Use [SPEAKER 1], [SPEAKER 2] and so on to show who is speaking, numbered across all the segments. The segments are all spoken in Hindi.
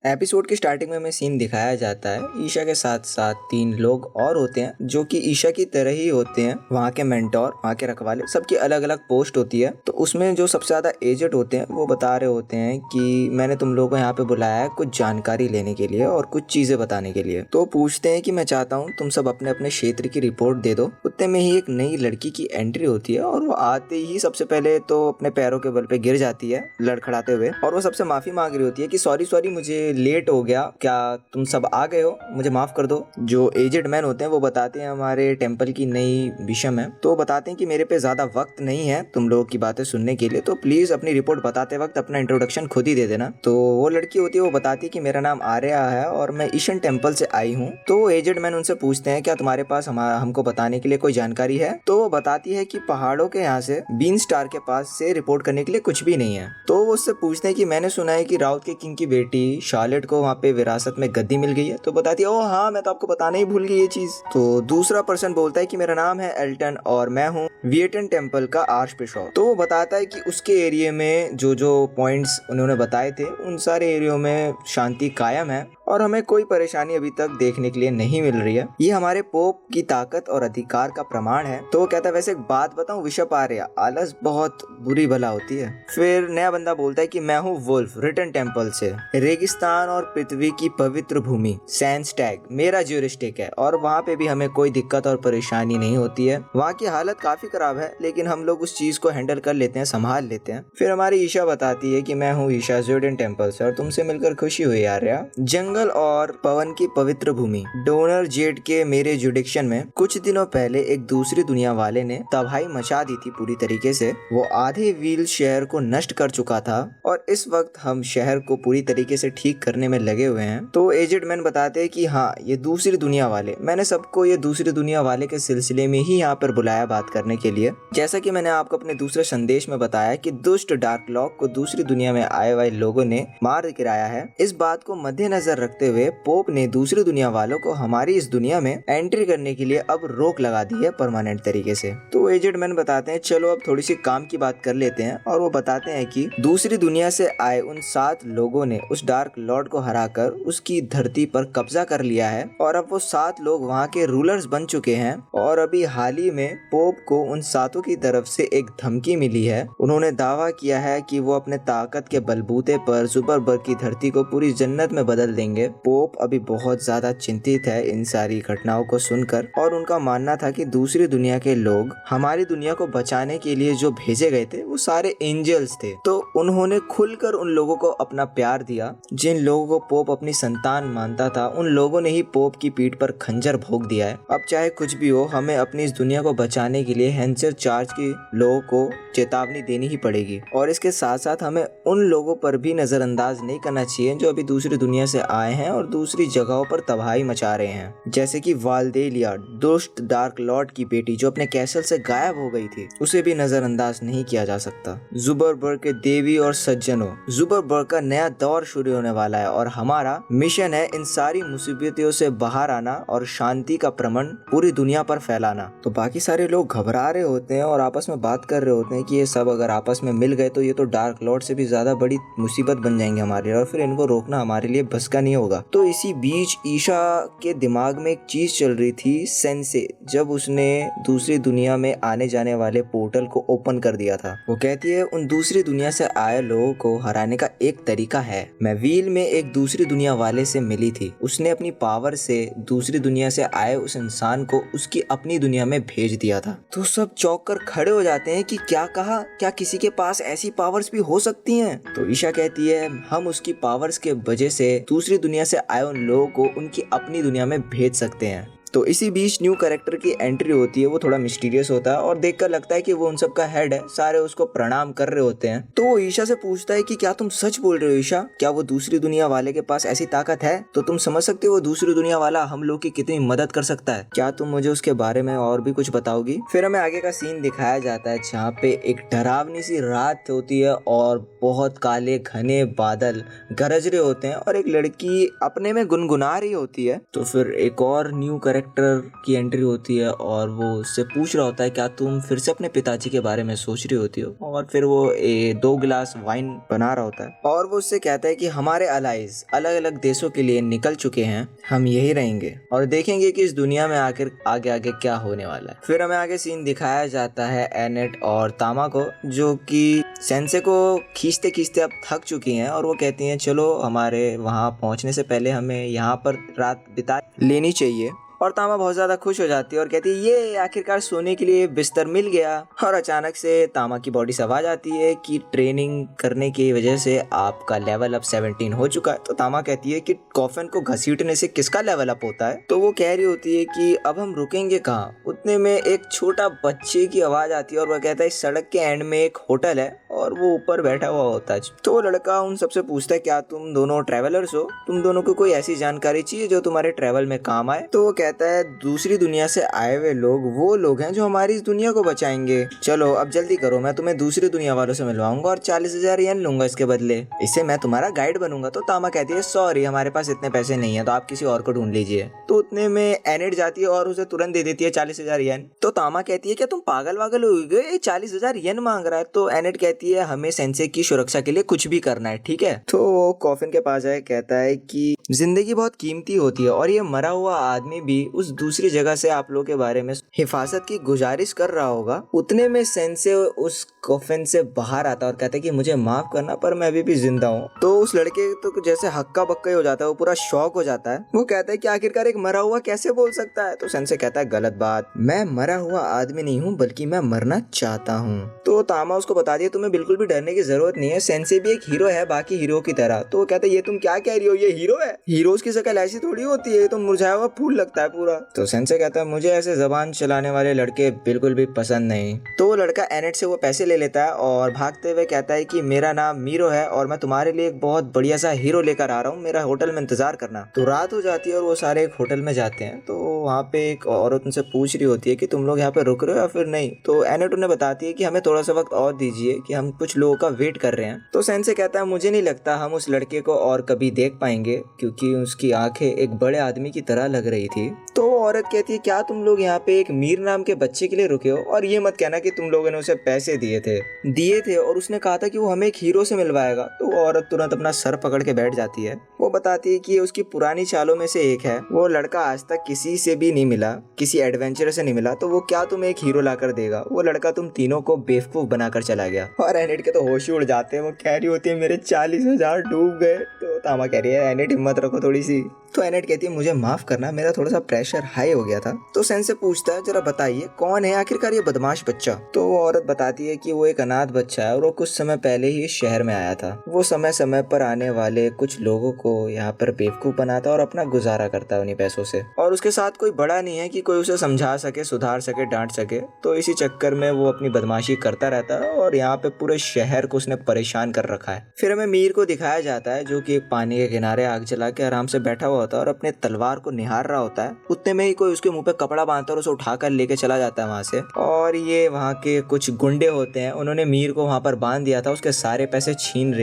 [SPEAKER 1] एपिसोड की स्टार्टिंग में हमें सीन दिखाया जाता है। ईशा के साथ साथ 3 लोग और होते हैं जो कि ईशा की तरह ही होते हैं। वहाँ के मेंटोर, वहाँ के रखवाले, सबकी अलग अलग पोस्ट होती है। तो उसमें जो सबसे ज्यादा एजेड होते हैं वो बता रहे होते हैं कि मैंने तुम लोगों को यहाँ पे बुलाया है कुछ जानकारी लेने के लिए और कुछ चीजें बताने के लिए। तो पूछते हैं कि मैं चाहता हूँ तुम सब अपने अपने क्षेत्र की रिपोर्ट दे दो। उतने में ही एक नई लड़की की एंट्री होती है और वो आते ही सबसे पहले तो अपने पैरों के बल पे गिर जाती है लड़खड़ाते हुए, और वो सबसे माफी मांग रही होती है कि सॉरी सॉरी मुझे लेट हो गया, क्या तुम सब आ गए हो, मुझे माफ कर दो। जो एजेड मैन होते हैं वो बताते हैं हमारे टेंपल की नई विषम है, तो बताते हैं कि मेरे पे ज्यादा वक्त नहीं है तुम लोगों की बातें सुनने के लिए, तो प्लीज अपनी रिपोर्ट बताते वक्त अपना इंट्रोडक्शन खुद ही दे देना। तो वो लड़की होती है वो बताती है कि मेरा नाम आर्या है और मैं ईशन टेंपल से आई हूँ। तो एजेड मैन उनसे पूछते हैं क्या तुम्हारे पास हमको बताने के लिए कोई जानकारी है। तो वो बताती है कि पहाड़ों के यहाँ से बीन स्टार के पास से रिपोर्ट करने के लिए कुछ भी नहीं है। तो वो उससे पूछते हैं कि मैंने सुना है कि राउत के किंग की बेटी शार्लेट को वहाँ पे विरासत में गद्दी मिल गई है। तो बताती है ओ हाँ, मैं तो आपको बताना ही भूल गई ये चीज। तो दूसरा पर्सन बोलता है कि मेरा नाम है एल्टन और मैं हूँ वियटन टेंपल का आर्च बिशप। तो वो बताता है कि उसके एरिया में जो जो पॉइंट्स उन्होंने बताए थे उन सारे एरियो में शांति कायम है और हमें कोई परेशानी अभी तक देखने के लिए नहीं मिल रही है। ये हमारे पोप की ताकत और अधिकार का प्रमाण है। तो वो कहता है वैसे एक बात बताऊं विशप आर्या, आलस बहुत बुरी भला होती है। फिर नया बंदा बोलता है कि मैं हूँ वुल्फ रिटर्न टेंपल से, रेगिस्तान और पृथ्वी की पवित्र भूमि सैंडस्टैग मेरा ज्यूरिस्टिक है और वहाँ पे भी हमें कोई दिक्कत और परेशानी नहीं होती है। वहाँ की हालत काफी खराब है लेकिन हम लोग उस चीज को हैंडल कर लेते हैं, संभाल लेते हैं। फिर हमारी ईशा बताती है कि मैं हूँ ईशा ज्यूडन टेंपल से और तुमसे मिलकर खुशी हुई आर्या। जंगल और पवन की पवित्र भूमि डोनर जेड के मेरे जुडिक्शन में कुछ दिनों पहले एक दूसरी दुनिया वाले ने तबाही मचा दी थी पूरी तरीके से। वो आधे व्हील शहर को नष्ट कर चुका था और इस वक्त हम शहर को पूरी तरीके से ठीक करने में लगे हुए हैं। तो एजेड मैन बताते हैं कि हाँ, ये दूसरी दुनिया वाले, मैंने सबको ये दूसरी दुनिया वाले के सिलसिले में ही यहाँ पर बुलाया बात करने के लिए। जैसा कि मैंने आपको अपने दूसरे संदेश में बताया कि दुष्ट डार्क लॉक को दूसरी दुनिया में आए हुए लोगों ने मार गिराया है। इस बात को मद्देनजर रखते हुए पोप ने दूसरी दुनिया वालों को हमारी इस दुनिया में एंट्री करने के लिए अब रोक लगा दी है परमानेंट तरीके से। तो एजेड मैन बताते हैं चलो अब थोड़ी सी काम की बात कर लेते हैं और वो बताते हैं कि दूसरी दुनिया से आए उन 7 लोगों ने उस डार्क लॉर्ड को हराकर उसकी धरती पर कब्जा कर लिया है और अब वो 7 लोग वहाँ के रूलर्स बन चुके हैं। और अभी हाल ही में पोप को उन 7 की तरफ से एक धमकी मिली है। उन्होंने दावा किया है कि वो अपने ताकत के बलबूते पर जुबरबर्ग की धरती को पूरी जन्नत में बदल देंगे। पोप अभी बहुत ज्यादा चिंतित है इन सारी घटनाओं को सुनकर और उनका मानना था कि दूसरी दुनिया के लोग हमारी दुनिया को बचाने के लिए जो भेजे गए थे वो सारे एंजल्स थे। तो उन्होंने खुलकर उन लोगों को अपना प्यार दिया। जिन लोगों को पोप अपनी संतान मानता था उन लोगों ने ही पोप की पीठ पर खंजर भोंक दिया है। अब चाहे कुछ भी हो, हमें अपनी इस दुनिया को बचाने के लिए हैंसर चार्ज के लोगों को चेतावनी देनी ही पड़ेगी और इसके साथ साथ हमें उन लोगों पर भी नजरअंदाज नहीं करना चाहिए जो अभी दूसरी दुनिया से आए हैं और दूसरी जगहों पर तबाही मचा रहे हैं। जैसे कि वाल्डेलिया, दुष्ट डार्क लॉर्ड की बेटी जो अपने कैसल से गायब हो गई थी, उसे भी नजरअंदाज नहीं किया जा सकता। जुबरबर्ग के देवी और सज्जनों, जुबरबर्ग का नया दौर शुरू होने वाला है और हमारा मिशन है इन सारी मुसीबतों से बाहर आना और शांति का प्रमण पूरी दुनिया पर फैलाना। तो बाकी सारे लोग घबरा रहे होते हैं और आपस में बात कर रहे होते हैं कि ये सब अगर आपस में मिल गए तो ये तो डार्क लॉर्ड से भी ज्यादा बड़ी मुसीबत बन जाएंगे हमारे लिए और फिर इनको रोकना हमारे लिए बस का नहीं होगा। तो इसी बीच ईशा के दिमाग में एक चीज चल रही थी, सेंसे, जब उसने दूसरी दुनिया में आने जाने वाले पोर्टल को ओपन कर दिया था। वो कहती है उन दूसरी दुनिया से आए लोगों को हराने का एक तरीका है। मैं व्हील में एक दूसरी दुनिया वाले से मिली थी, उसने अपनी पावर से दूसरी दुनिया से आए उस इंसान को उसकी अपनी दुनिया में भेज दिया था। तो सब चौंक कर खड़े हो जाते हैं कि क्या कहा, क्या किसी के पास ऐसी पावर्स भी हो सकती हैं? तो ईशा कहती है हम उसकी पावर्स के वजह से दूसरी दुनिया से आए उन लोगों को उनकी अपनी दुनिया में भेज सकते हैं। तो इसी बीच न्यू कैरेक्टर की एंट्री होती है। वो थोड़ा मिस्टीरियस होता है और देखकर लगता है कि वो उन सब का हेड है। सारे उसको प्रणाम कर रहे होते हैं। तो वो ईशा से पूछता है कि क्या तुम सच बोल रहे हो ईशा? क्या वो दूसरी दुनिया वाले के पास ऐसी ताकत है? तो तुम समझ सकते हो वो दूसरी दुनिया वाला हम लोग की कितनी मदद कर सकता है। क्या तुम मुझे उसके बारे में और भी कुछ बताओगी? फिर हमें आगे का सीन दिखाया जाता है जहाँ पे एक डरावनी सी रात होती है और बहुत काले घने बादल गरज रहे होते हैं और एक लड़की अपने में गुनगुना रही होती है। तो फिर एक और न्यू कैरेक्टर की एंट्री होती है और वो उससे पूछ रहा होता है क्या तुम फिर से अपने पिताजी के बारे में सोच रही होती हो, और फिर वो 2 गिलास वाइन बना रहा होता है और वो उससे कहता है कि हमारे अलाइज अलग अलग देशों के लिए निकल चुके हैं, हम यही रहेंगे और देखेंगे कि इस दुनिया में आखिर आगे आगे क्या होने वाला है। फिर हमें आगे सीन दिखाया जाता है एनेट और तामा को, जो कि सेंसे को खींचते खींचते अब थक चुकी हैं और वो कहती हैं चलो हमारे वहाँ पहुँचने से पहले हमें यहाँ पर रात बिता लेनी चाहिए। और तामा बहुत ज़्यादा खुश हो जाती है और कहती है ये आखिरकार सोने के लिए बिस्तर मिल गया। और अचानक से तामा की बॉडी से आवाज़ आती है कि ट्रेनिंग करने की वजह से आपका लेवल अप 17 हो चुका है। तो तामा कहती है कि कॉफिन को घसीटने से किसका लेवल अप होता है। तो वो कह रही होती है कि अब हम रुकेंगे कहाँ। उतने में एक छोटा बच्चे की आवाज़ आती है और वह कहता है इस सड़क के एंड में एक होटल है और वो ऊपर बैठा हुआ होता है। तो वो लड़का उन सबसे पूछता है क्या तुम दोनों ट्रैवलर्स हो, तुम दोनों को कोई ऐसी जानकारी चाहिए जो तुम्हारे ट्रैवल में काम आए। तो वो कहता है दूसरी दुनिया से आए हुए लोग वो लोग हैं जो हमारी इस दुनिया को बचाएंगे, चलो अब जल्दी करो, मैं तुम्हें दूसरी दुनिया वालों से मिलवाऊंगा और 40,000 येन लूंगा इसके बदले, इससे मैं तुम्हारा गाइड बनूंगा। तो तामा कहती है सॉरी हमारे पास इतने पैसे नहीं है, तो आप किसी और को ढूंढ लीजिए। तो उतने में एनेट जाती है और उसे तुरंत दे देती है 40,000 येन। तो तामा कहती है क्या तुम पागल वागल हो गए, 40,000 येन मांग रहा है। तो एनेट कहती है हमें सेंसे की सुरक्षा के लिए कुछ भी करना है, ठीक है। तो वो कॉफिन के पास आए कहता है कि जिंदगी बहुत कीमती होती है और ये मरा हुआ आदमी भी उस दूसरी जगह से आप लोगों के बारे में हिफाजत की गुजारिश कर रहा होगा। उतने में सेंसे उस कॉफिन से बाहर आता है और कहता है कि मुझे माफ करना पर मैं अभी भी जिंदा हूँ। तो उस लड़के तो जैसे हक्का बक्का हो जाता है, वो पूरा शॉक हो जाता है। वो कहता है कि आखिरकार एक मरा हुआ कैसे बोल सकता है। तो सेंसे कहता है गलत बात, मैं मरा हुआ आदमी नहीं हूँ बल्कि मैं मरना चाहता हूँ। तो तामा उसको बता दिया तुम्हें बिल्कुल भी डरने की जरूरत नहीं है, सेंसे भी एक हीरो है बाकी हीरो की तरह। तो वो कहता है ये तुम क्या कह रही हो, ये हीरो है, हीरोज की शक्ल ऐसी थोड़ी होती है, ये तो मुरझाया हुआ फूल लगता है पूरा। तो सेंसे कहता है मुझे ऐसे जबान चलाने वाले लड़के बिल्कुल भी पसंद नहीं। तो वो लड़का एनेट से वो पैसे ले लेता है और भागते हुए कहता है कि मेरा नाम मीरो है और मैं तुम्हारे लिए एक बहुत बढ़िया सा हीरो लेकर आ रहा हूँ, मेरा होटल में इंतजार करना। तो रात हो जाती है और वो सारे एक होटल में जाते हैं। तो वहाँ पे एक औरत उनसे पूछ रही होती है कि तुम लोग यहाँ पे रुक रहे हो या फिर नहीं। तो एनेट उन्हें बताती है कि हमें थोड़ा सा वक्त और दीजिए कि हम कुछ लोगों का वेट कर रहे हैं। तो सेंसे कहता है मुझे नहीं लगता हम उस लड़के को और कभी देख पाएंगे क्योंकि उसकी आंखें एक बड़े आदमी की तरह लग रही थी। तो वो औरत कहती है क्या तुम लोग यहाँ पे एक मीर नाम के बच्चे के लिए रुके हो, और ये मत कहना कि तुम लोगों ने उसे पैसे दिए थे और उसने कहा था कि वो हमें एक हीरो से मिलवाएगा। तो वो औरत तुरंत अपना सर पकड़ के बैठ जाती है। वो बताती है कि ये उसकी पुरानी चालों में से एक है, वो लड़का आज तक किसी से भी नहीं मिला, किसी एडवेंचर से नहीं मिला, तो वो क्या तुम्हें एक हीरो ला कर देगा। वो लड़का तुम तीनों को बेवकूफ बनाकर चला गया। और एनेट के तो होश ही उड़ जाते हैं। वो कह रही होती है मेरे 40,000 डूब गए। तो तामा कह रही है एनेट हिम्मत रखो थोड़ी सी। तो एनेट कहती है मुझे माफ करना, मेरा थोड़ा सा प्रेशर हाई हो गया था। तो सेंसे पूछता है जरा बताइए कौन है आखिरकार ये बदमाश बच्चा। तो वो औरत बताती है कि वो एक अनाथ बच्चा है और वो कुछ समय पहले ही इस शहर में आया था। वो समय समय पर आने वाले कुछ लोगों को यहाँ पर बेवकूफ बनाता और अपना गुजारा करता है उन्हीं पैसों से, और उसके साथ कोई बड़ा नहीं है कि कोई उसे समझा सके, सुधार सके, डांट सके। तो इसी चक्कर में वो अपनी बदमाशी करता रहता है और यहाँ पे पूरे शहर को उसने परेशान कर रखा है। फिर हमें मीर को दिखाया जाता है जो कि एक पानी के किनारे आग जला के आराम से बैठा हुआ होता है और अपने तलवार को निहार रहा होता है। उतने में ही कोई उसके मुंह पे कपड़ा बांधता है और उसे उठाकर लेके चला जाता है वहां से। और ये वहां के कुछ गुंडे होते हैं, उन्होंने मीर को वहां पर बांध दिया था, उसके सारे पैसे छीन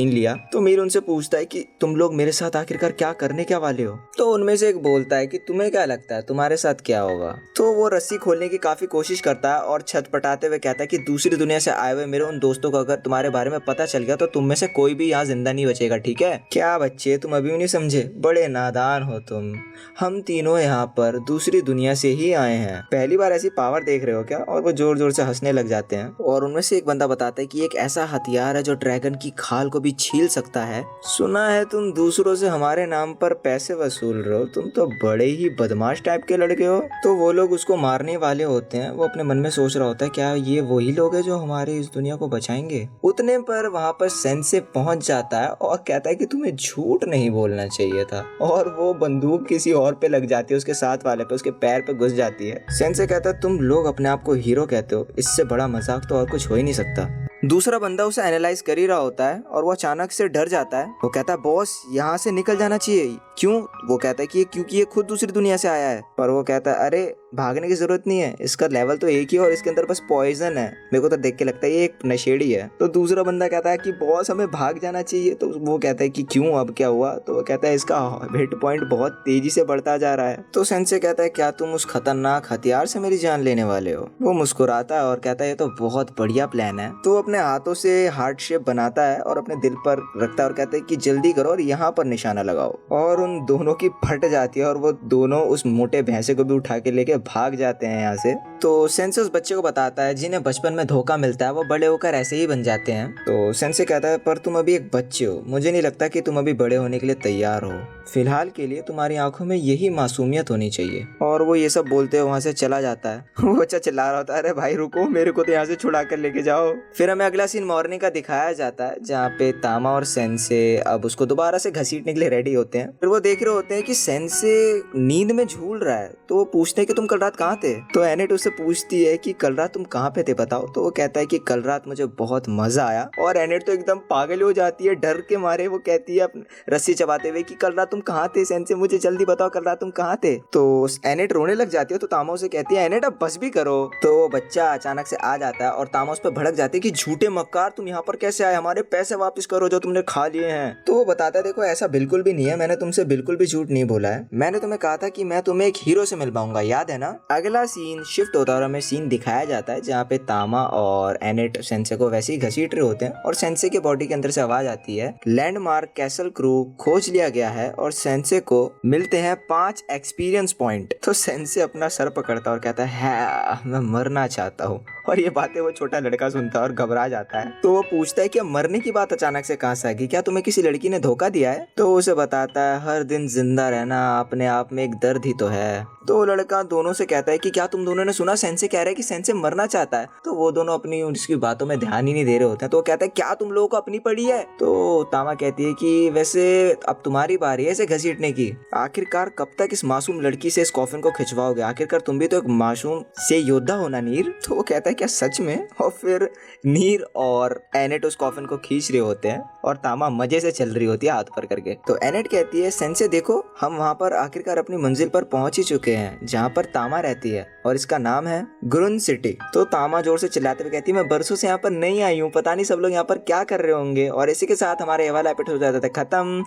[SPEAKER 1] लिया। तो मीर उनसे पूछता है कि तुम लोग मेरे साथ आखिरकार क्या करने क्या वाले हो। तो उनमें से एक बोलता है कि तुम्हें क्या लगता है तुम्हारे साथ क्या होगा। तो वो रस्सी खोलने की काफी कोशिश करता है और छटपटाते हुए कहता है कि दूसरी दुनिया से आए हुए मेरे उन दोस्तों को अगर तुम्हारे बारे में पता चल गया तो तुम में से कोई भी यहाँ जिंदा नहीं बचेगा, ठीक है। क्या बच्चे तुम अभी भी नहीं समझे, बड़े नादान हो तुम। हम तीनों यहाँ पर दूसरी दुनिया से ही आए हैं, पहली बार ऐसी पावर देख रहे हो क्या। और वो जोर जोर से हंसने लग जाते हैं। और उनमें से एक बंदा बताता है कि एक ऐसा हथियार है जो ड्रैगन की खाल को भी छील सकता है। सुना है तुम दूसरों से हमारे नाम पर पैसे वसूल रहे हो, तुम तो बड़े ही बदमाश टाइप के लड़के हो। तो वो लोग उसको मारने वाले होते हैं। वो अपने मन में सोच रहा होता है क्या ये वही लोग हैं जो हमारे इस दुनिया को बचाएंगे। उतने पर वहाँ पर सेंसे पहुंच जाता है और कहता है कि तुम्हें झूठ नहीं बोलना चाहिए था। और वो बंदूक किसी और पे लग जाती है, उसके साथ वाले पे, उसके पैर पे घुस जाती है। सेंसे कहता है तुम लोग अपने आप को हीरो कहते हो, इससे बड़ा मजाक तो और कुछ हो ही नहीं सकता। दूसरा बंदा उसे एनालाइज कर ही रहा होता है और वो अचानक से डर जाता है। वो कहता है बॉस यहाँ से निकल जाना चाहिए। क्यों? वो कहता है कि क्योंकि ये खुद दूसरी दुनिया से आया है। पर वो कहता है अरे भागने की जरूरत नहीं है, इसका लेवल तो एक ही है और इसके अंदर बस पॉइजन है। मेरे को तो देख के लगता है ये एक नशेड़ी है। तो दूसरा बंदा कहता है कि बॉस हमें भाग जाना चाहिए। तो वो कहता है कि क्यों, अब क्या हुआ? तो वो कहता है इसका हिट पॉइंट बहुत तेजी से बढ़ता जा रहा है। तो सेंसे कहता है क्या तुम उस खतरनाक हथियार से मेरी जान लेने वाले हो? वो मुस्कुराता है और कहता है ये तो बहुत बढ़िया प्लान है। तो अपने हाथों से हार्ट शेप बनाता है और अपने दिल पर रखता है और कहता है कि जल्दी करो और यहाँ पर निशाना लगाओ। और उन दोनों की फट जाती है और वो दोनों उस मोटे भैंसे को भी उठा के लेके भाग जाते हैं यहाँ से। तो सेंसे उस बच्चे को बताता है जिन्हें बचपन में धोखा मिलता है वो बड़े होकर ऐसे ही बन जाते हैं। तो सेंसे कहता है पर तुम अभी एक बच्चे हो, मुझे नहीं लगता कि तुम अभी बड़े होने के लिए तैयार हो। फिलहाल के लिए तुम्हारी आंखों में यही मासूमियत होनी चाहिए। और वो ये सब बोलते हुए वहाँ से चला जाता है। वो बच्चा चिल्ला रहा होता है अरे भाई रुको, मेरे को तो यहाँ से छुड़ा कर लेके जाओ। फिर हमें अगला सीन मॉर्निंग का दिखाया जाता है जहाँ पे तामा और सेंसे अब उसको दोबारा से घसीटने के लिए रेडी होते हैं। फिर वो देख रहे होते हैं कि सेंसे नींद में झूल रहा है। तो वो पूछते हैं कि तुम कल रात कहाँ थे? तो एनेट उससे पूछती है कि कल रात तुम कहाँ पे थे बताओ। तो वो कहता है कि कल रात मुझे बहुत मजा आया। और एनेट तो एकदम पागल हो जाती है डर के मारे। वो कहती है रस्सी चबाते हुए कि कल रात तुम कहाँ थे सेंसे, मुझे जल्दी बताओ कल रात तुम कहाँ थे। तो एनेट रोने लग जाती है। तो तामा उसे कहती है एनेट अब बस भी करो। तो वो बच्चा अचानक से आ जाता है और तामा उस पर भड़क जाती है कि झूठे मक्कार तुम यहाँ पर कैसे आए, हमारे पैसे वापस करो जो तुमने खा लिए हैं। तो वो बताता है देखो ऐसा बिल्कुल भी नहीं है, मैंने तुमसे बिल्कुल भी झूठ नहीं बोला है। मैंने तुम्हें कहा था कि मैं तुम्हें एक हीरो से मिलवाऊंगा, याद है ना? अगला सीन शिफ्ट होता है और हमें सीन दिखाया जाता है जहाँ पे तामा और एनेट सेंसे को वैसे ही घसीट रहे होते हैं और सेंसे के बॉडी के अंदर से आवाज आती है लैंडमार्क कैसल क्रू खोज लिया गया है और सेंसे को मिलते हैं 5 एक्सपीरियंस पॉइंट। तो सेंसे अपना सर पकड़ता और कहता है मैं मरना चाहता हूँ। और ये बातें वो छोटा लड़का सुनता है और घबरा जाता है। तो वो पूछता है कि मरने की बात अचानक से कहाँ से आ गई, क्या तुम्हें किसी लड़की ने धोखा दिया है? तो उसे बताता है हर दिन जिंदा रहना अपने आप में एक दर्द ही तो है। तो लड़का दोनों से कहता है कि क्या तुम दोनों ने सुना सेंसे कह रहा है कि सेंसे मरना चाहता है? तो वो दोनों अपनी उसकी बातों में ध्यान ही नहीं दे रहे होते हैं। तो वो कहता है क्या तुम लोगों को अपनी पड़ी है? तो तामा कहती है कि वैसे अब तुम्हारी बारी है इसे घसीटने की। आखिरकार कब तक इस मासूम लड़की से इस कॉफिन को खिंचवाओगे? आखिरकार तुम भी तो एक मासूम से योद्धा हो ना नीर। तो वो कहता है क्या सच में? और फिर नीर और एनेट उस कॉफिन को खींच रहे होते हैं और तामा मजे से चल रही होती है हाथ पर करके। तो एनेट कहती है सेंसे देखो हम वहाँ पर आखिरकार अपनी मंजिल पर पहुंच ही चुके हैं जहाँ पर तामा रहती है और इसका नाम है ग्रुन सिटी। तो तामा जोर से चिल्लाते हुए कहती है मैं बरसों से यहाँ पर नहीं आई हूँ, पता नहीं सब लोग यहाँ पर क्या कर रहे होंगे। और इसी के साथ हमारे ये वाला एपिसोड हो जाता था खत्म।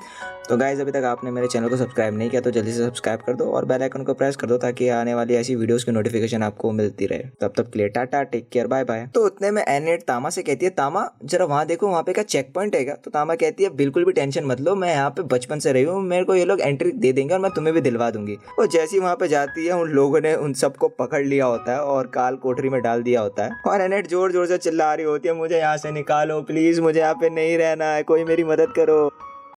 [SPEAKER 1] तो गाइस अभी तक आपने मेरे चैनल को सब्सक्राइब नहीं किया तो जल्दी से सब्सक्राइब कर दो और बेल आइकन को प्रेस कर दो ताकि आने वाली ऐसी वीडियोस की नोटिफिकेशन आपको मिलती रहे। तब तक के लिए tata, take care, bye bye. तो उतने में एनेट तामा से कहती है तामा जरा वहाँ देखो वहाँ पे का चेक पॉइंट है क्या? तो तामा कहती है बिल्कुल भी टेंशन मत लो, मैं यहाँ पे बचपन से रही हूँ, मेरे को ये लोग एंट्री दे देंगे और मैं तुम्हें भी दिलवा दूंगी। और जैसी वहाँ पे जाती है उन लोगों ने उन सबको पकड़ लिया होता है और काल कोठरी में डाल दिया होता है। और एनेट जोर जोर से चिल्ला रही होती है मुझे यहाँ से निकालो प्लीज, मुझे यहाँ पे नहीं रहना है, कोई मेरी मदद करो।